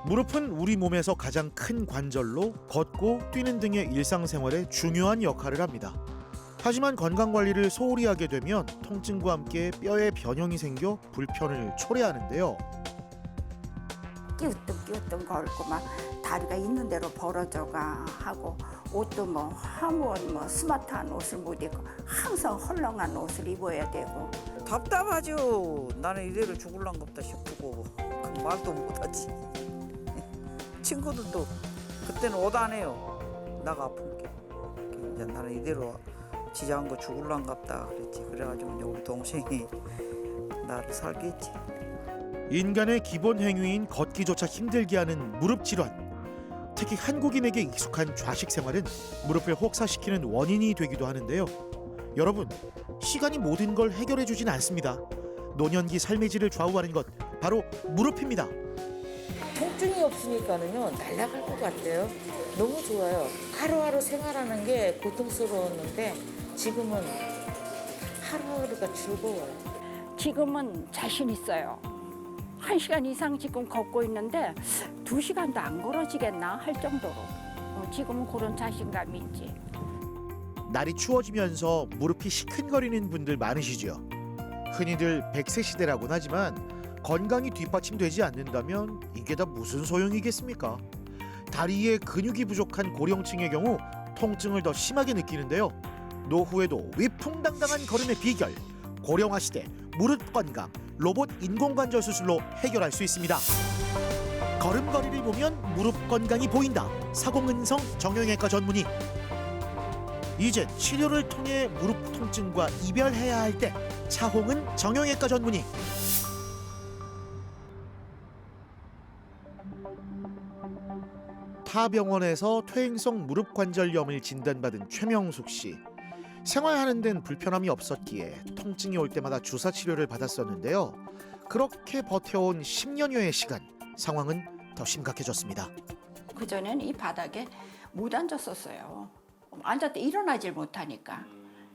무릎은 우리 몸에서 가장 큰 관절로 걷고 뛰는 등의 일상생활에 중요한 역할을 합니다. 하지만 건강관리를 소홀히 하게 되면 통증과 함께 뼈에 변형이 생겨 불편을 초래하는데요. 끼우뚱 걸고 막 다리가 있는 대로 벌어져가 하고 옷도 뭐 화무원 뭐 스마트한 옷을 못 입고 항상 헐렁한 옷을 입어야 되고 답답하죠. 나는 이대로 죽을란갑다 싶고 그 말도 못하지. 친구들도 그때는 옷 안 해요. 나가 아픈 게. 이제 나는 이대로 지장한 거 죽을란갑다 그랬지. 그래가지고 이제 우리 동생이 나를 살게 했지. 인간의 기본 행위인 걷기조차 힘들게 하는 무릎 질환. 특히 한국인에게 익숙한 좌식 생활은 무릎을 혹사시키는 원인이 되기도 하는데요. 여러분, 시간이 모든 걸 해결해 주진 않습니다. 노년기 삶의 질을 좌우하는 것 바로 무릎입니다. 통증이 없으니까는요 날아갈 것 같아요. 너무 좋아요. 하루하루 생활하는 게 고통스러웠는데 지금은 하루하루가 즐거워요. 지금은 자신 있어요. 1시간 이상 지금 걷고 있는데 2시간도 안 걸어지겠나 할 정도로 지금은 그런 자신감이 있지. 날이 추워지면서 무릎이 시큰거리는 분들 많으시죠. 흔히들 100세 시대라고는 하지만 건강이 뒷받침되지 않는다면 이게 다 무슨 소용이겠습니까? 다리에 근육이 부족한 고령층의 경우 통증을 더 심하게 느끼는데요. 노후에도 위풍당당한 걸음의 비결, 고령화 시대 무릎 건강 로봇 인공관절 수술로 해결할 수 있습니다. 걸음걸이를 보면 무릎 건강이 보인다. 사공은성 정형외과 전문의. 이제 치료를 통해 무릎 통증과 이별해야 할 때 차홍은 정형외과 전문의. 타 병원에서 퇴행성 무릎 관절염을 진단받은 최명숙 씨. 생활하는 데는 불편함이 없었기에 통증이 올 때마다 주사 치료를 받았었는데요. 그렇게 버텨온 10년여의 시간, 상황은 더 심각해졌습니다. 그전에는 이 바닥에 못 앉았었어요. 앉았다 일어나질 못하니까.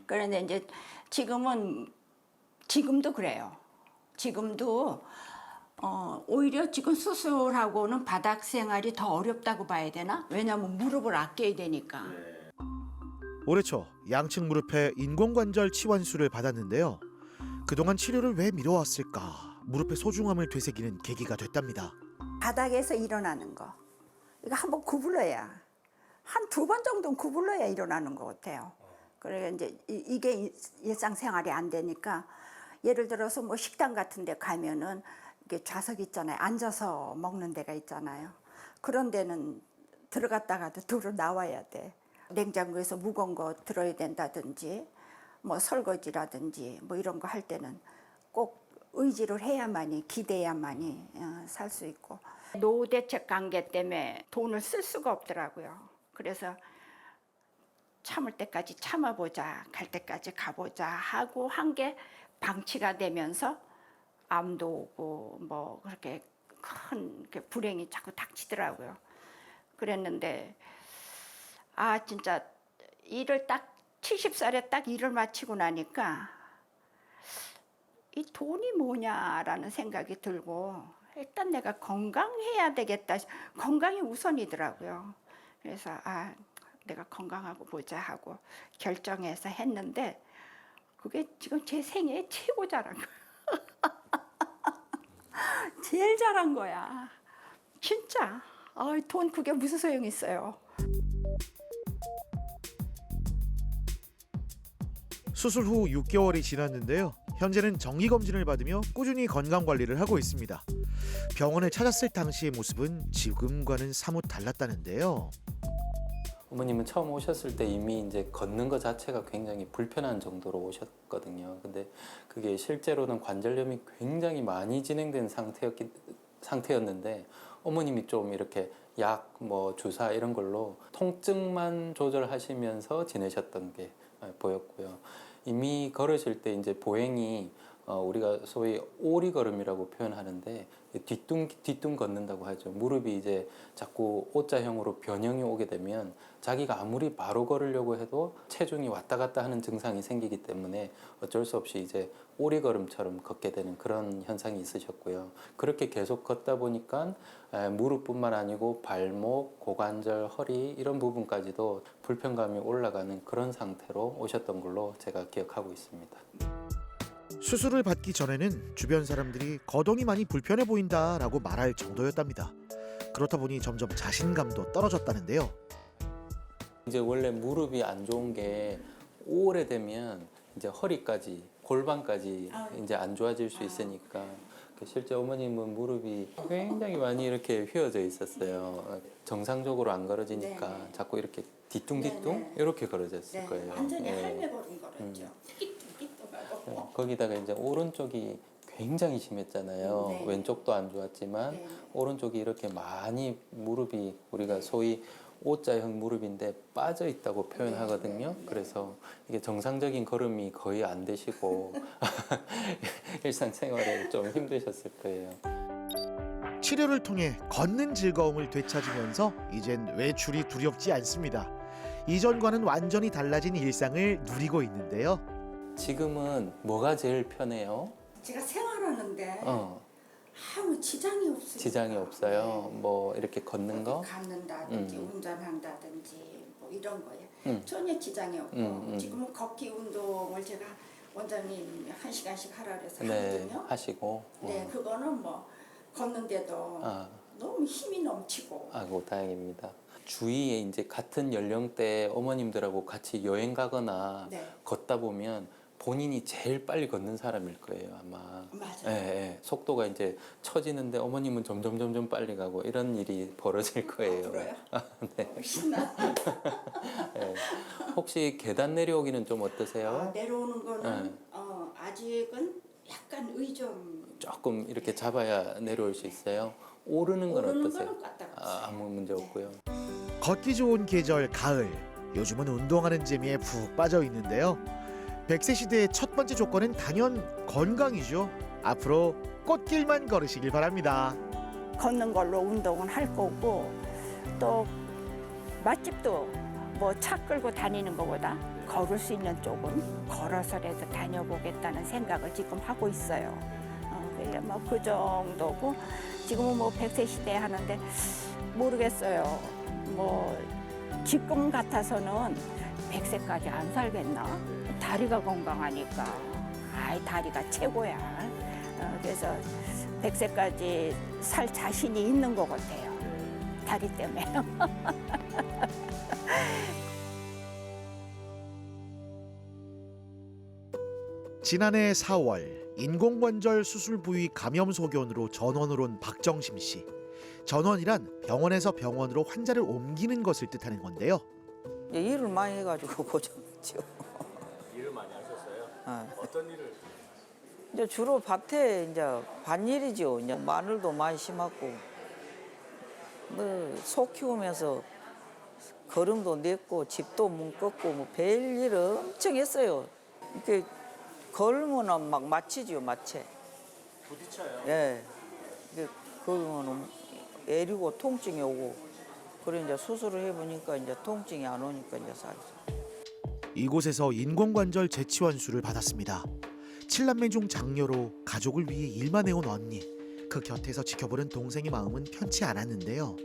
그런데 이제 지금도 그래요. 지금도 오히려 지금 수술하고는 바닥 생활이 더 어렵다고 봐야 되나? 왜냐하면 무릎을 아껴야 되니까. 올해 초 양측 무릎에 인공관절 치환술을 받았는데요. 그동안 치료를 왜 미뤄왔을까? 무릎의 소중함을 되새기는 계기가 됐답니다. 바닥에서 일어나는 거. 이거 한번 구불러야. 한 2번 정도는 구불러야 일어나는 것 같아요. 그래 이제 이게 일상생활이 안 되니까 예를 들어서 뭐 식당 같은 데 가면은 이게 좌석 있잖아요. 앉아서 먹는 데가 있잖아요. 그런 데는 들어갔다가도 들어 나와야 돼. 냉장고에서 무거운 거 들어야 된다든지 뭐 설거지라든지 뭐 이런 거 할 때는 꼭 의지를 해야만이 기대야만이 살 수 있고 노후 대책 관계 때문에 돈을 쓸 수가 없더라고요. 그래서 참을 때까지 참아보자, 갈 때까지 가보자 하고 한 게 방치가 되면서 암도 오고 뭐 그렇게 큰 불행이 자꾸 닥치더라고요. 그랬는데 진짜 일을 딱 70살에 딱 일을 마치고 나니까 이 돈이 뭐냐라는 생각이 들고 일단 내가 건강해야 되겠다. 건강이 우선이더라고요. 그래서 내가 건강하고 보자 하고 결정해서 했는데 그게 지금 제 생애 최고 잘한 거야. 제일 잘한 거야. 진짜. 돈 그게 무슨 소용이 있어요. 수술 후 6개월이 지났는데요. 현재는 정기검진을 받으며 꾸준히 건강관리를 하고 있습니다. 병원에 찾았을 당시의 모습은 지금과는 사뭇 달랐다는데요. 어머님은 처음 오셨을 때 이미 이제 걷는 것 자체가 굉장히 불편한 정도로 오셨거든요. 근데 그게 실제로는 관절염이 굉장히 많이 진행된 상태였는데 어머님이 좀 이렇게 약, 뭐 주사 이런 걸로 통증만 조절하시면서 지내셨던 게 보였고요. 이미 걸으실 때 이제 보행이 우리가 소위 오리걸음이라고 표현하는데 뒤뚱 걷는다고 하죠. 무릎이 이제 자꾸 O자형으로 변형이 오게 되면 자기가 아무리 바로 걸으려고 해도 체중이 왔다 갔다 하는 증상이 생기기 때문에 어쩔 수 없이 이제 오리걸음처럼 걷게 되는 그런 현상이 있으셨고요. 그렇게 계속 걷다 보니까 무릎뿐만 아니고 발목, 고관절, 허리 이런 부분까지도 불편감이 올라가는 그런 상태로 오셨던 걸로 제가 기억하고 있습니다. 수술을 받기 전에는 주변 사람들이 거동이 많이 불편해 보인다라고 말할 정도였답니다. 그렇다 보니 점점 자신감도 떨어졌다는데요. 이제 원래 무릎이 안 좋은 게 오래되면 이제 허리까지, 골반까지 이제 안 좋아질 수 있으니까 실제 어머님은 무릎이 굉장히 많이 이렇게 휘어져 있었어요. 정상적으로 안 걸어지니까 네. 자꾸 이렇게 뒤뚱뒤뚱 이렇게 걸어졌을 거예요. 완전히 예. 할매걸음 걸었죠. 띠뚱띠뚱하고. 거기다가 이제 오른쪽이 굉장히 심했잖아요. 네. 왼쪽도 안 좋았지만 네. 오른쪽이 이렇게 많이 무릎이 우리가 소위 O자형 무릎인데 빠져 있다고 표현하거든요. 그래서 이게 정상적인 걸음이 거의 안 되시고 일상생활에 좀 힘드셨을 거예요. 치료를 통해 걷는 즐거움을 되찾으면서 이젠 외출이 두렵지 않습니다. 이전과는 완전히 달라진 일상을 누리고 있는데요. 지금은 뭐가 제일 편해요? 제가 생활하는데 아무 지장이 없어요. 지장이 없어요. 뭐 이렇게 걷는 거? 걷는다든지 운전한다든지 뭐 이런 거에 음. 전혀 지장이 없고 음. 지금은 걷기 운동을 제가 원장님 1시간씩 하라 그래서 네, 하거든요. 하시고. 네, 그거는 뭐 걷는데도 아. 너무 힘이 넘치고. 아이고 다행입니다. 주위에 이제 같은 연령대 어머님들하고 같이 여행 가거나 네. 걷다 보면 본인이 제일 빨리 걷는 사람일 거예요 아마. 맞아요. 예, 예. 속도가 이제 처지는데 어머님은 점점 빨리 가고 이런 일이 벌어질 거예요. 그래요? 네. 신나. 예. 혹시 계단 내려오기는 좀 어떠세요? 내려오는 거는 네. 아직은 약간 의좀 조금 이렇게 잡아야 내려올 수 있어요. 오르는 건 오르는 어떠세요? 거는 까딱없어요. 아무 문제 없고요. 걷기 좋은 계절 가을. 요즘은 운동하는 재미에 푹 빠져 있는데요. 100세 시대의 첫 번째 조건은 단연 건강이죠. 앞으로 꽃길만 걸으시길 바랍니다. 걷는 걸로 운동은 할 거고 또 맛집도 뭐 차 끌고 다니는 것보다 걸을 수 있는 쪽은 걸어서라도 다녀보겠다는 생각을 지금 하고 있어요. 그래 뭐그 정도고 지금은 뭐 100세 시대 하는데 모르겠어요. 뭐 지금 같아서는 100세까지 안 살겠나? 다리가 건강하니까 아이 다리가 최고야. 그래서 100세까지 살 자신이 있는 것 같아요. 다리 때문에. 지난해 4월 인공관절 수술 부위 감염 소견으로 전원으로 온 박정심 씨. 전원이란 병원에서 병원으로 환자를 옮기는 것을 뜻하는 건데요. 이제 일을 많이 해가지고 고정했죠. 일을 많이 하셨어요? 어. 어떤 일을? 이제 주로 밭에 이제 밭일이죠. 이제 마늘도 많이 심었고, 뭐 소 키우면서 거름도 냈고 집도 묶었고 뭐 별일 엄청 했어요. 이렇게 걸으면은 막 마취지요, 마취. 부딪혀요? 예. 이게 걸으면은 애리고 통증이 오고, 그래 이제 수술을 해보니까 이제 통증이 안 오니까 이제 살죠. 이곳에서 인공관절 재치환수를 받았습니다. 7남매 중 장녀로 가족을 위해 일만 해온 언니. 그 곁에서 지켜보는 동생의 마음은 편치 않았는데요.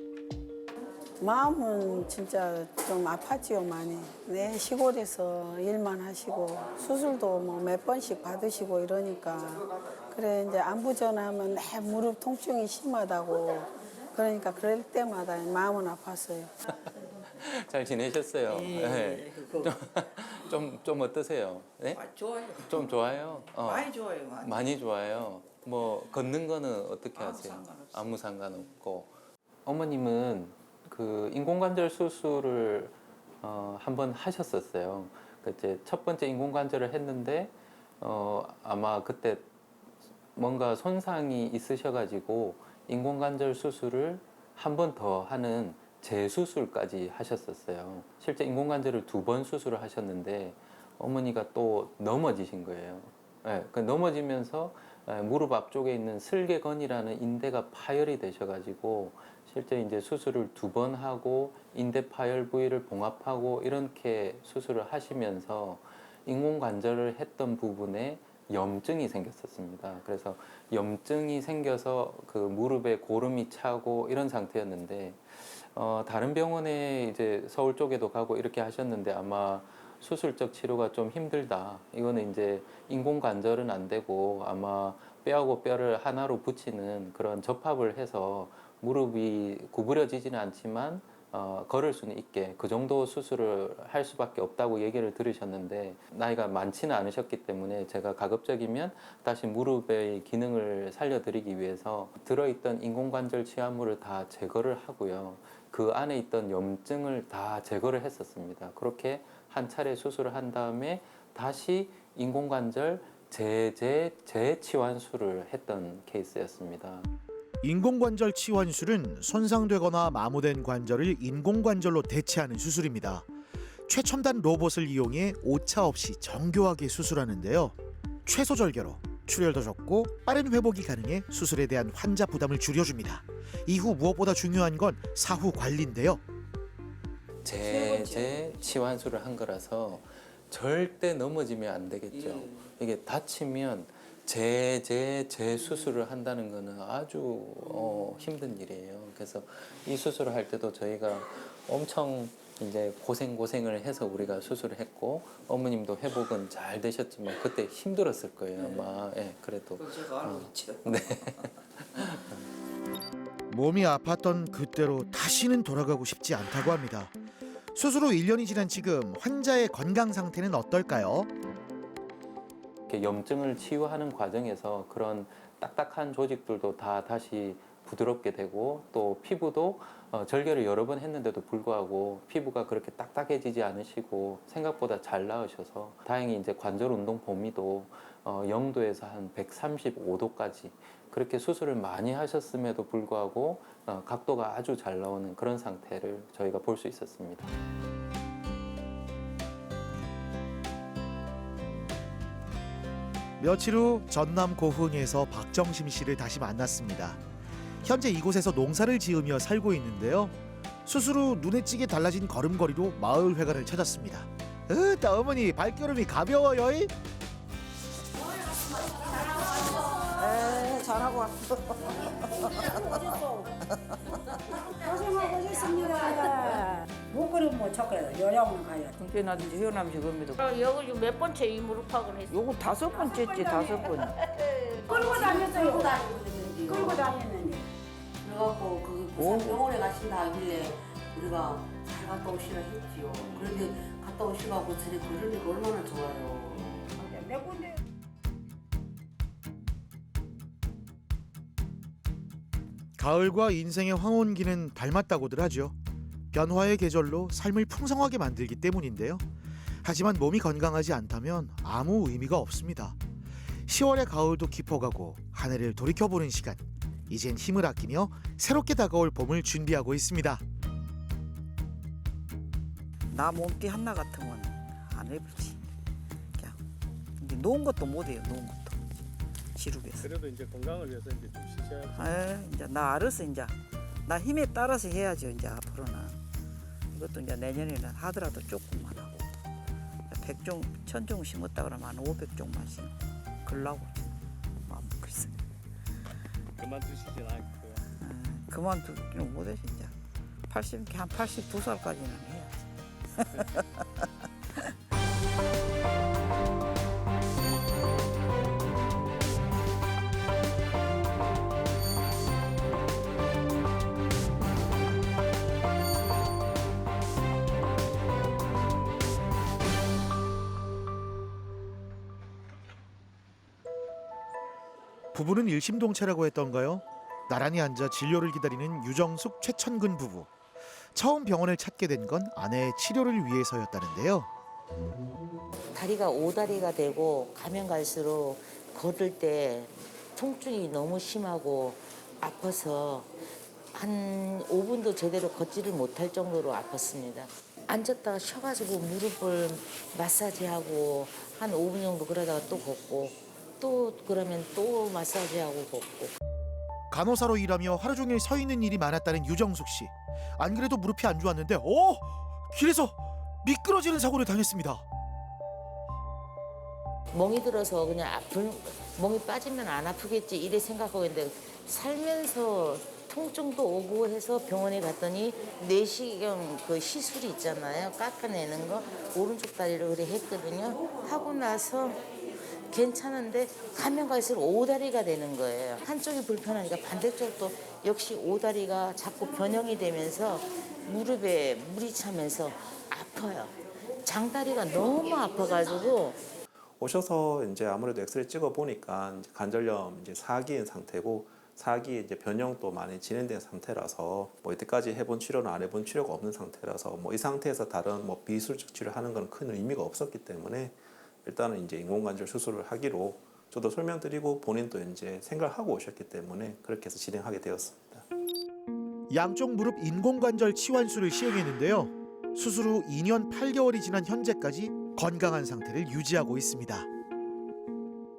마음은 진짜 좀 아팠지요, 많이. 네, 시골에서 일만 하시고 수술도 뭐 몇 번씩 받으시고 이러니까 그래 이제 안부 전화하면 내 무릎 통증이 심하다고 그러니까 그럴 때마다 마음은 아팠어요. 잘 지내셨어요? 네. 좀 어떠세요? 네? 좋아요. 좀 좋아요? 많이 좋아요, 많이. 많이 좋아요. 뭐 걷는 거는 어떻게 아무 하세요? 상관없어요. 아무 상관없고. 어머님은 그 인공관절 수술을 한번 하셨었어요. 그 이제 첫 번째 인공관절을 했는데 아마 그때 뭔가 손상이 있으셔가지고 인공관절 수술을 한 번 더 하는 재수술까지 하셨었어요. 실제 인공관절을 2번 수술을 하셨는데 어머니가 또 넘어지신 거예요. 예, 그 넘어지면서 무릎 앞쪽에 있는 슬개건이라는 인대가 파열이 되셔가지고 실제 이제 수술을 2번 하고 인대 파열 부위를 봉합하고 이렇게 수술을 하시면서 인공관절을 했던 부분에 염증이 생겼었습니다. 그래서 염증이 생겨서 그 무릎에 고름이 차고 이런 상태였는데 다른 병원에 이제 서울 쪽에도 가고 이렇게 하셨는데 아마 수술적 치료가 좀 힘들다. 이거는 이제 인공관절은 안 되고 아마 뼈하고 뼈를 하나로 붙이는 그런 접합을 해서 무릎이 구부려지지는 않지만 걸을 수는 있게 그 정도 수술을 할 수밖에 없다고 얘기를 들으셨는데 나이가 많지는 않으셨기 때문에 제가 가급적이면 다시 무릎의 기능을 살려드리기 위해서 들어있던 인공관절 치환물을 다 제거를 하고요. 그 안에 있던 염증을 다 제거를 했었습니다. 그렇게 한 차례 수술을 한 다음에 다시 인공관절 재치환술을 했던 케이스였습니다. 인공관절 치환술은 손상되거나 마모된 관절을 인공관절로 대체하는 수술입니다. 최첨단 로봇을 이용해 오차 없이 정교하게 수술하는데요. 최소 절개로 출혈도 적고 빠른 회복이 가능해 수술에 대한 환자 부담을 줄여줍니다. 이후 무엇보다 중요한 건 사후 관리인데요. 재치환술을 한 거라서 절대 넘어지면 안 되겠죠. 이게 다치면 재수술을 한다는 거는 아주 힘든 일이에요. 그래서 이 수술을 할 때도 저희가 엄청 이제 고생을 해서 우리가 수술을 했고 어머님도 회복은 잘 되셨지만 그때 힘들었을 거예요. 아마 그래도 제가 알고 있죠. 네. 몸이 아팠던 그때로 다시는 돌아가고 싶지 않다고 합니다. 수술 후 1년이 지난 지금 환자의 건강 상태는 어떨까요? 이렇게 염증을 치유하는 과정에서 그런 딱딱한 조직들도 다 다시 부드럽게 되고 또 피부도 절개를 여러 번 했는데도 불구하고 피부가 그렇게 딱딱해지지 않으시고 생각보다 잘 나으셔서 다행히 이제 관절 운동 범위도 0도에서 한 135도까지 그렇게 수술을 많이 하셨음에도 불구하고 각도가 아주 잘 나오는 그런 상태를 저희가 볼 수 있었습니다. 며칠 후 전남 고흥에서 박정심 씨를 다시 만났습니다. 현재 이곳에서 농사를 지으며 살고 있는데요. 수술 후 눈에 찌게 달라진 걸음걸이로 마을 회관을 찾았습니다. 으따 어머니 발걸음이 가벼워요. 잘하고 왔어. 고생하고 있습니다. 목걸이 뭐 쳤거든. 요양원 가야 돼. 형편하든지 회원하면 저겁니다. 여기 지금 몇 번째 이 무릎팍을 했어? 요거 5번째지 5번. 끌고 다녔어요. 끌고 다녔는데. 그래갖고 그 부산병원에 가신다 하길래 우리가 잘 갔다 오시라 했지요. 그런데 갔다 오시라고 저리 걸으니까 얼마나 좋아요. 몇 군데. 가을과 인생의 황혼기는 닮았다고들 하죠. 변화의 계절로 삶을 풍성하게 만들기 때문인데요. 하지만 몸이 건강하지 않다면 아무 의미가 없습니다. 10월의 가을도 깊어가고 한 해를 돌이켜보는 시간. 이젠 힘을 아끼며 새롭게 다가올 봄을 준비하고 있습니다. 나 몸띠 하나 같으면 안 해보지. 그냥 이제 놓은 것도 못해요. 놓은 것도 지루해서. 그래도 이제 건강을 위해서 이제 좀 쉬셔야지. 이제 나 알았어 이제 나 힘에 따라서 해야죠 이제 앞으로는. 이것도 이제 내년에는 하더라도 조금만 하고 100종 1000종 심었다 그러면 한 500종만 심고 그러려고 마음 먹고 있어요. 그만두시진 않고. 그만두기는 못해 진짜. 한 82살까지는 해야지. 부부는 일심동체라고 했던가요? 나란히 앉아 진료를 기다리는 유정숙, 최천근 부부. 처음 병원을 찾게 된 건 아내의 치료를 위해서였다는데요. 다리가 오다리가 되고 가면 갈수록 걸을 때 통증이 너무 심하고 아파서 한 5분도 제대로 걷지를 못할 정도로 아팠습니다. 앉았다가 쉬어가지고 무릎을 마사지하고 한 5분 정도 그러다가 또 걷고 또 그러면 또 마사지하고 걷고. 간호사로 일하며 하루 종일 서 있는 일이 많았다는 유정숙 씨. 안 그래도 무릎이 안 좋았는데 길에서 미끄러지는 사고를 당했습니다. 멍이 들어서 그냥 멍이 빠지면 안 아프겠지 이래 생각하고 있는데 살면서 통증도 오고 해서 병원에 갔더니 내시경 그 시술이 있잖아요. 깎아내는 거 오른쪽 다리를 그래 했거든요. 하고 나서 괜찮은데 가면 갈수록 오다리가 되는 거예요. 한쪽이 불편하니까 반대쪽도 역시 오다리가 자꾸 변형이 되면서 무릎에 물이 차면서 아파요. 장다리가 너무 아파가지고 오셔서 이제 아무래도 엑스레이 찍어 보니까 관절염 이제 4기인 상태고 4기 이제 변형도 많이 진행된 상태라서 뭐 이때까지 해본 치료는 안 해본 치료가 없는 상태라서 뭐 이 상태에서 다른 뭐 비수술적 치료하는 건 큰 의미가 없었기 때문에 일단은 이제 인공관절 수술을 하기로 저도 설명드리고 본인도 이제 생각하고 오셨기 때문에 그렇게 해서 진행하게 되었습니다. 양쪽 무릎 인공관절 치환술을 시행했는데요. 수술 후 2년 8개월이 지난 현재까지 건강한 상태를 유지하고 있습니다.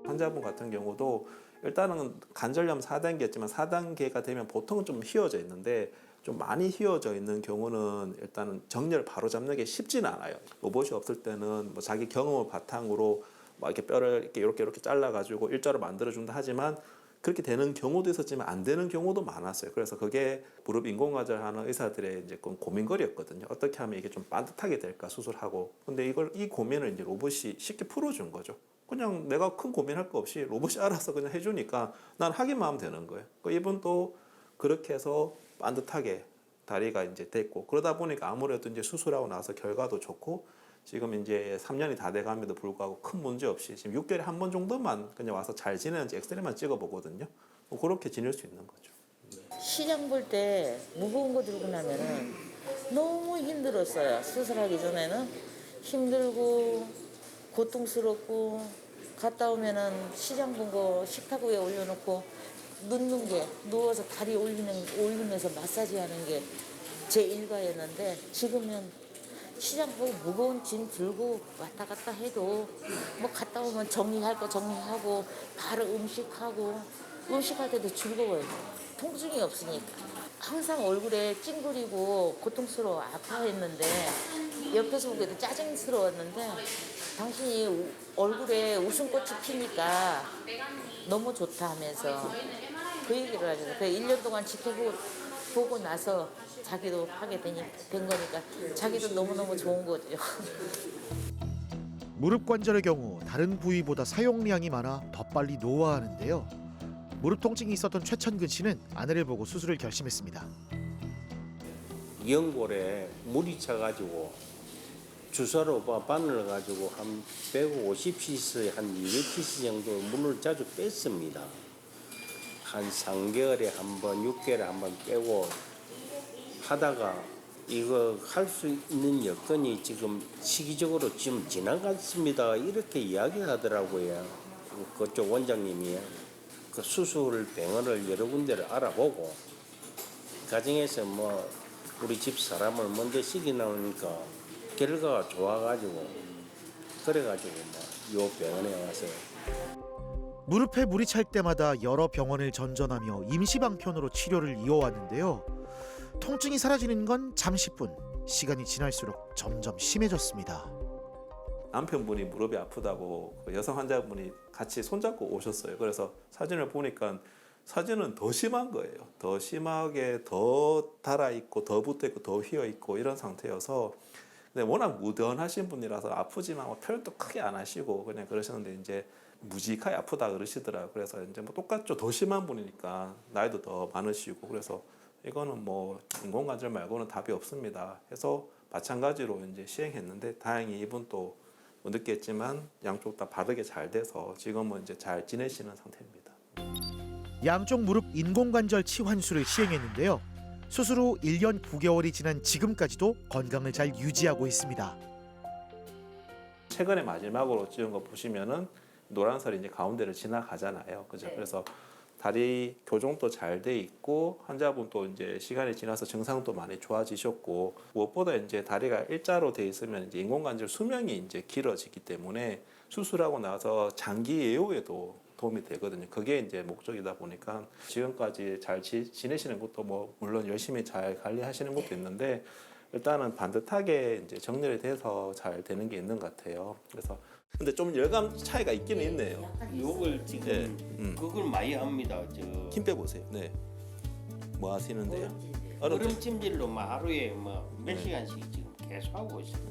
환자분 같은 경우도 일단은 관절염 4단계였지만 4단계가 되면 보통은 좀 휘어져 있는데 좀 많이 휘어져 있는 경우는 일단은 정렬 바로 잡는 게 쉽지는 않아요. 로봇이 없을 때는 뭐 자기 경험을 바탕으로 막 이렇게 뼈를 이렇게 잘라가지고 일자로 만들어준다 하지만 그렇게 되는 경우도 있었지만 안 되는 경우도 많았어요. 그래서 그게 무릎 인공관절 하는 의사들의 이제 고민거리였거든요. 어떻게 하면 이게 좀 반듯하게 될까 수술하고. 근데 이 고민을 이제 로봇이 쉽게 풀어준 거죠. 그냥 내가 큰 고민할 거 없이 로봇이 알아서 그냥 해주니까 난 하기만 하면 되는 거예요. 이분도 그렇게 해서 반듯하게 다리가 이제 됐고 그러다 보니까 아무래도 이제 수술하고 나서 결과도 좋고 지금 이제 3년이 다 돼감에도 불구하고 큰 문제 없이 지금 6개월에 한 번 정도만 그냥 와서 잘 지내는지 엑스레이만 찍어보거든요. 그렇게 지낼 수 있는 거죠. 시장 볼 때 무거운 거 들고 나면은 너무 힘들었어요. 수술하기 전에는 힘들고 고통스럽고 갔다 오면은 시장 본 거 식탁 위에 올려놓고 눕는 게 누워서 다리 올리면서 마사지 하는 게 제 일과였는데 지금은 시장 보고 무거운 짐 들고 왔다 갔다 해도 뭐 갔다 오면 정리할 거 정리하고 바로 음식할 때도 즐거워요. 통증이 없으니까. 항상 얼굴에 찡그리고 고통스러워 아파했는데 옆에서 보기에도 짜증스러웠는데 당신이 얼굴에 웃음꽃이 피니까 너무 좋다 하면서 그 얘기를 하잖아요. 1년 동안 지켜보고 나서 자기도 하게 된 거니까 자기도 너무너무 좋은 거죠. 무릎 관절의 경우 다른 부위보다 사용량이 많아 더 빨리 노화하는데요. 무릎 통증이 있었던 최천근 씨는 아내를 보고 수술을 결심했습니다. 연골에 물이 차가지고 주사로 바늘을 가지고 한 150cc, 한 200cc 정도 물을 자주 뺐습니다. 한 3개월에 한 번, 6개월에 한 번 빼고 하다가 이거 할 수 있는 여건이 지금 시기적으로 지금 지나갔습니다. 이렇게 이야기하더라고요. 그쪽 원장님이 그 수술 병원을 여러 군데를 알아보고 가정에서 뭐 우리 집 사람을 먼저 시기 나오니까 결과가 좋아가지고 그래가지고 요 병원에 와서 무릎에 물이 찰 때마다 여러 병원을 전전하며 임시방편으로 치료를 이어왔는데요. 통증이 사라지는 건 잠시뿐 시간이 지날수록 점점 심해졌습니다. 남편분이 무릎이 아프다고 그 여성 환자분이 같이 손잡고 오셨어요. 그래서 사진을 보니까 사진은 더 심한 거예요. 더 심하게 더 달아있고 더 붙어있고 더 휘어있고 이런 상태여서 근데 워낙 무던하신 분이라서 아프지만 표현도 크게 안 하시고 그냥 그러셨는데 이제 무지하게 아프다 그러시더라고요. 그래서 이제 뭐 똑같죠. 더 심한 분이니까 나이도 더 많으시고 그래서 이거는 뭐 인공관절 말고는 답이 없습니다. 해서 마찬가지로 이제 시행했는데 다행히 이분도 뭐 늦겠지만 양쪽 다 바르게 잘 돼서 지금은 이제 잘 지내시는 상태입니다. 양쪽 무릎 인공관절 치환술을 시행했는데요. 수술 후 1년 9개월이 지난 지금까지도 건강을 잘 유지하고 있습니다. 최근에 마지막으로 찍은 거 보시면은 노란선이 이제 가운데를 지나가잖아요. 그죠? 그래서 다리 교정도 잘 돼 있고 환자분도 이제 시간이 지나서 증상도 많이 좋아지셨고 무엇보다 이제 다리가 일자로 돼 있으면 이제 인공관절 수명이 이제 길어지기 때문에 수술하고 나서 장기 예후에도 도움이 되거든요. 그게 이제 목적이다 보니까 지금까지 잘 지내시는 것도 뭐 물론 열심히 잘 관리하시는 것도 있는데 일단은 반듯하게 이제 정렬이 돼서 잘 되는 게 있는 것 같아요. 그래서 근데 좀 열감 차이가 있기는 있네요. 요걸 지금 네. 그걸 많이 합니다. 저 힘 빼보세요. 네. 뭐 하시는데요? 얼음 찜질로 막 하루에 뭐 몇 네. 시간씩 지금 계속 하고 있어요.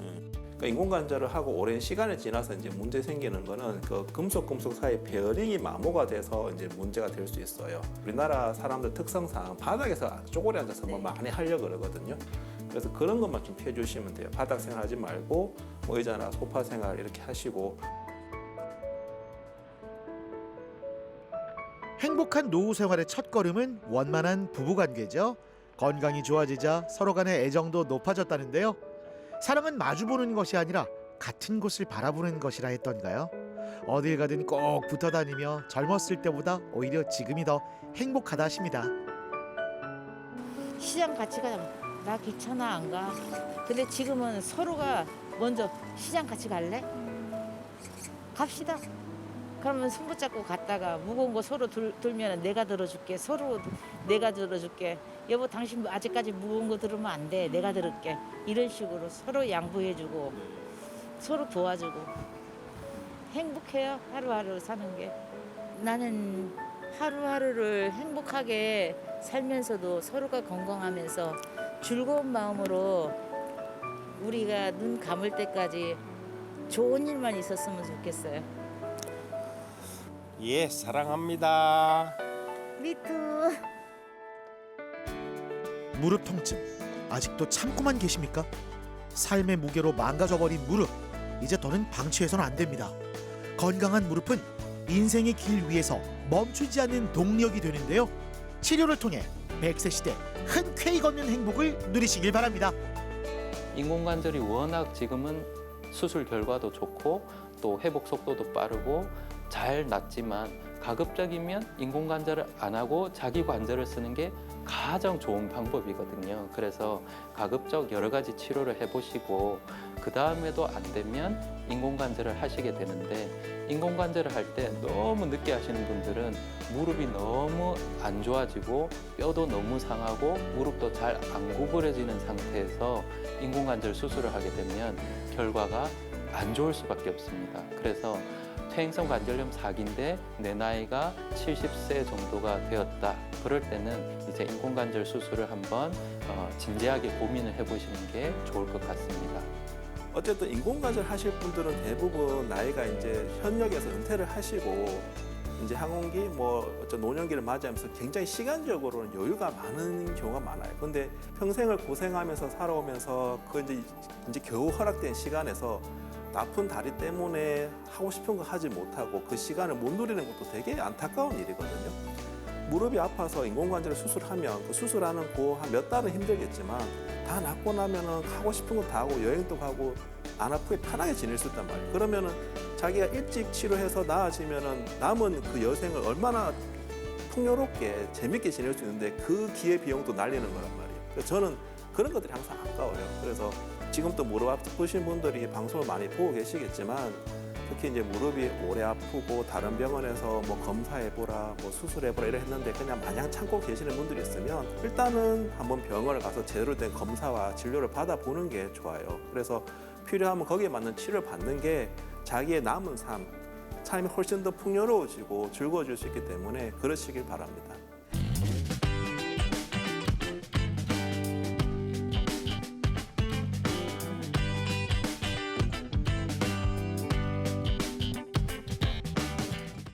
그러니까 인공관절을 하고 오랜 시간이 지나서 이제 문제 생기는 거는 그 금속 사이 베어링이 마모가 돼서 이제 문제가 될 수 있어요. 우리나라 사람들 특성상 바닥에서 쪼그려 앉아서 뭐 많이 하려고 그러거든요. 그래서 그런 것만 좀 피해 주시면 돼요. 바닥 생활하지 말고 뭐 의자나 소파 생활 이렇게 하시고. 행복한 노후 생활의 첫걸음은 원만한 부부관계죠. 건강이 좋아지자 서로 간의 애정도 높아졌다는데요. 사랑은 마주보는 것이 아니라 같은 곳을 바라보는 것이라 했던가요? 어딜 가든 꼭 붙어 다니며 젊었을 때보다 오히려 지금이 더 행복하다 하십니다. 시장 같이 가자. 나 귀찮아 안 가. 근데 지금은 서로가 먼저 시장 같이 갈래? 갑시다. 그러면 손 붙잡고 갔다가 무거운 거 서로 들면 내가 들어줄게. 서로 내가 들어줄게. 여보 당신 아직까지 무거운 거 들으면 안 돼. 내가 들을게. 이런 식으로 서로 양보해주고 서로 도와주고 행복해요. 하루하루 사는 게. 나는 하루하루를 행복하게 살면서도 서로가 건강하면서 즐거운 마음으로 우리가 눈 감을 때까지 좋은 일만 있었으면 좋겠어요. 예, 사랑합니다. 미투. 무릎 통증 아직도 참고만 계십니까? 삶의 무게로 망가져버린 무릎 이제 더는 방치해서는 안 됩니다. 건강한 무릎은 인생의 길 위에서 멈추지 않는 동력이 되는데요. 치료를 통해 100세 시대 흔쾌히 걷는 행복을 누리시길 바랍니다. 인공관절이 워낙 지금은 수술 결과도 좋고 또 회복 속도도 빠르고 잘 낫지만 가급적이면 인공관절을 안 하고 자기 관절을 쓰는 게 가장 좋은 방법이거든요. 그래서 가급적 여러 가지 치료를 해보시고 그 다음에도 안 되면 인공관절을 하시게 되는데 인공관절을 할 때 너무 늦게 하시는 분들은 무릎이 너무 안 좋아지고 뼈도 너무 상하고 무릎도 잘 안 구부러지는 상태에서 인공관절 수술을 하게 되면 결과가 안 좋을 수밖에 없습니다. 그래서 퇴행성 관절염 4기인데 내 나이가 70세 정도가 되었다. 그럴 때는 이제 인공관절 수술을 한번 진지하게 고민을 해보시는 게 좋을 것 같습니다. 어쨌든 인공관절 하실 분들은 대부분 나이가 이제 현역에서 은퇴를 하시고 이제 항공기 뭐 어떤 노년기를 맞이하면서 굉장히 시간적으로는 여유가 많은 경우가 많아요. 근데 평생을 고생하면서 살아오면서 그 이제 겨우 허락된 시간에서 아픈 다리 때문에 하고 싶은 거 하지 못하고 그 시간을 못 누리는 것도 되게 안타까운 일이거든요. 무릎이 아파서 인공관절을 수술하면 그 수술하는 그 한 몇 달은 힘들겠지만 다 낫고 나면은 하고 싶은 거 다 하고 여행도 가고 안 아프게 편하게 지낼 수 있단 말이에요. 그러면은 자기가 일찍 치료해서 나아지면은 남은 그 여생을 얼마나 풍요롭게 재밌게 지낼 수 있는데 그 기회 비용도 날리는 거란 말이에요. 그래서 저는 그런 것들이 항상 아까워요. 그래서 지금 또 무릎 아프신 분들이 방송을 많이 보고 계시겠지만 특히 이제 무릎이 오래 아프고 다른 병원에서 뭐 검사해보라, 뭐 수술해보라 이래 했는데 그냥 마냥 참고 계시는 분들이 있으면 일단은 한번 병원을 가서 제대로 된 검사와 진료를 받아보는 게 좋아요. 그래서 필요하면 거기에 맞는 치료를 받는 게 자기의 남은 삶이 훨씬 더 풍요로워지고 즐거워질 수 있기 때문에 그러시길 바랍니다.